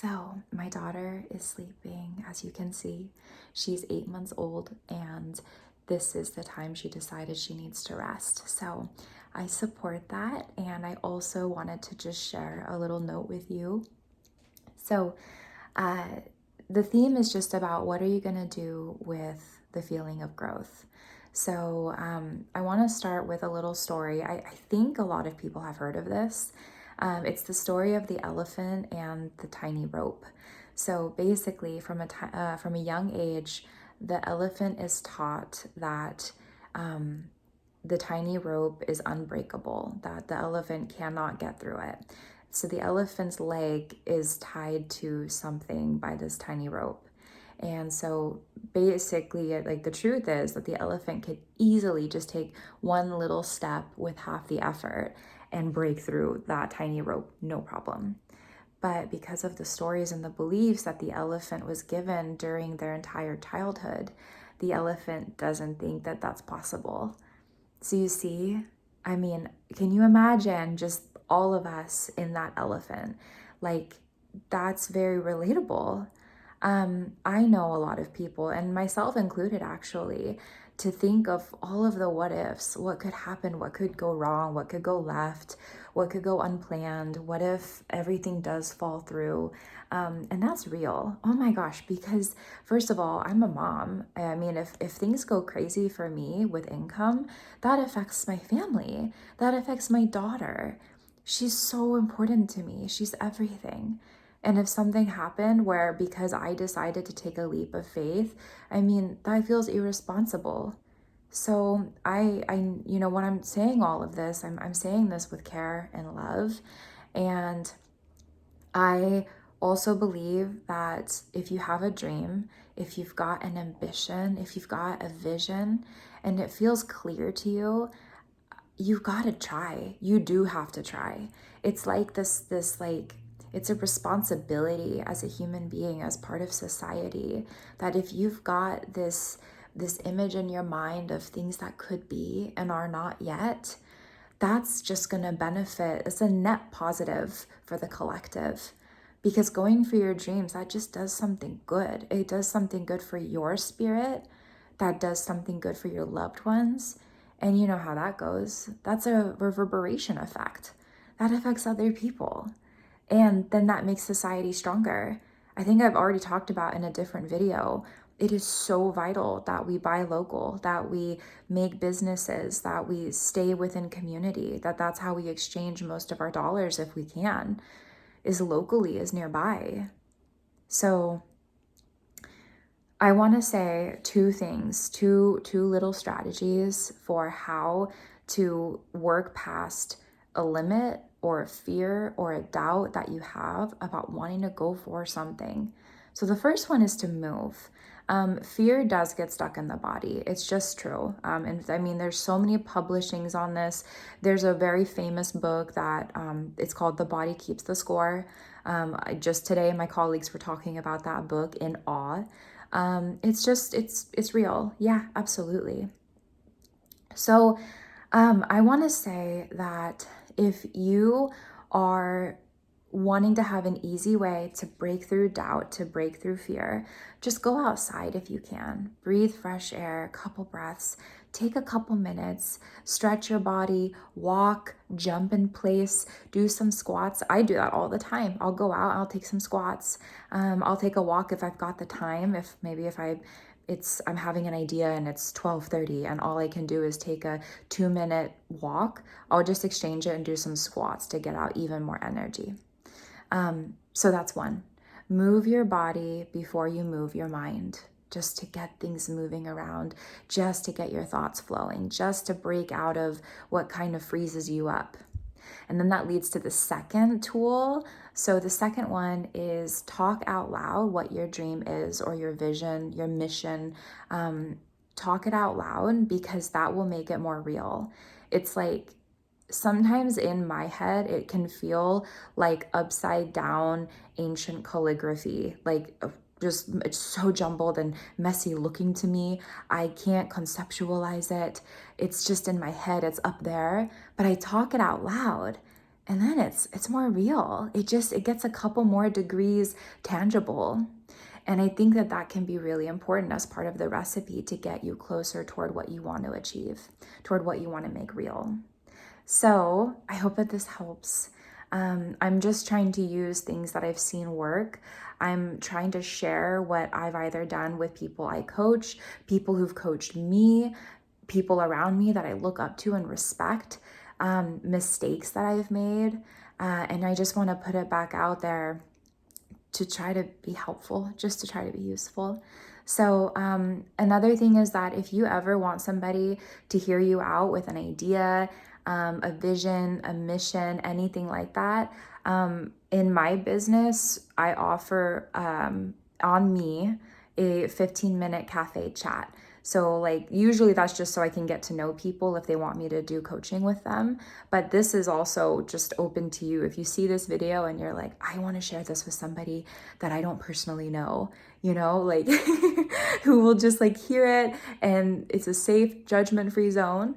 So, my daughter is sleeping, as you can see. She's 8 months old, and this is the time she decided she needs to rest. So, I support that, and I also wanted to just share a little note with you. So, uh, the theme is just about what are you going to do with the feeling of growth. So, I want to start with a little story. I think a lot of people have heard of this. It's the story of the elephant and the tiny rope. So basically, from a young age, the elephant is taught that the tiny rope is unbreakable, that the elephant cannot get through it. So the elephant's leg is tied to something by this tiny rope. And so basically, like the truth is that the elephant could easily just take one little step with half the effort and break through that tiny rope, no problem. But because of the stories and the beliefs that the elephant was given during their entire childhood, the elephant doesn't think that that's possible. So you see, I mean, can you imagine just all of us in that elephant? Like, that's very relatable. I know a lot of people, and myself included actually, to think of all of the what ifs, what could happen, what could go wrong, what could go left, what could go unplanned, what if everything does fall through. And that's real. Oh my gosh, because first of all, I'm a mom. I mean, if things go crazy for me with income, that affects my family, that affects my daughter. She's so important to me, she's everything. And if something happened where because I decided to take a leap of faith, I mean, that feels irresponsible. So when I'm saying all of this, I'm saying this with care and love. And I also believe that if you have a dream, if you've got an ambition, if you've got a vision, and it feels clear to you, you've got to try. You do have to try. It's like this like it's a responsibility as a human being, as part of society, that if you've got this image in your mind of things that could be and are not yet, that's just going to benefit. It's a net positive for the collective. Because going for your dreams, that just does something good. It does something good for your spirit. That does something good for your loved ones. And you know how that goes. That's a reverberation effect. That affects other people. And then that makes society stronger. I think I've already talked about in a different video. It is so vital that we buy local, that we make businesses, that we stay within community, that's how we exchange most of our dollars if we can, is locally, is nearby. So I want to say two things, two little strategies for how to work past a limit or a fear or a doubt that you have about wanting to go for something. So the first one is to move. Fear does get stuck in the body. It's just true. And I mean, there's so many publishings on this. There's a very famous book that it's called The Body Keeps the Score. Just today, my colleagues were talking about that book in awe. It's real. Yeah, absolutely. So I want to say that if you are wanting to have an easy way to break through doubt, to break through fear, just go outside if you can. Breathe fresh air, a couple breaths, take a couple minutes, stretch your body, walk, jump in place, do some squats. I do that all the time. I'll go out, I'll take some squats. I'll take a walk if I've got the time. If I'm having an idea and it's 12:30 and all I can do is take a 2-minute walk, I'll just exchange it and do some squats to get out even more energy. So that's one. Move your body before you move your mind, just to get things moving around, just to get your thoughts flowing, just to break out of what kind of freezes you up. And then that leads to the second tool. So the second one is talk out loud what your dream is, or your vision, your mission. Talk it out loud, because that will make it more real. It's like, sometimes in my head, it can feel like upside down ancient calligraphy, like just it's so jumbled and messy looking to me. I can't conceptualize it. It's just in my head, it's up there, but I talk it out loud. and then it's more real. It gets a couple more degrees tangible. And I think that that can be really important as part of the recipe to get you closer toward what you want to achieve, toward what you want to make real. So I hope that this helps. I'm just trying to use things that I've seen work. I'm trying to share what I've either done with people I coach, people who've coached me, people around me that I look up to and respect, mistakes that I've made. And I just want to put it back out there to try to be helpful, just to try to be useful. So another thing is that if you ever want somebody to hear you out with an idea, a vision, a mission, anything like that, in my business, I offer on me a 15-minute cafe chat. So like usually that's just so I can get to know people if they want me to do coaching with them. But this is also just open to you. If you see this video and you're like, I want to share this with somebody that I don't personally know, like who will just like hear it and it's a safe, judgment-free zone,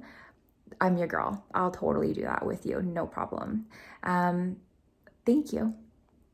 I'm your girl. I'll totally do that with you. No problem. Thank you.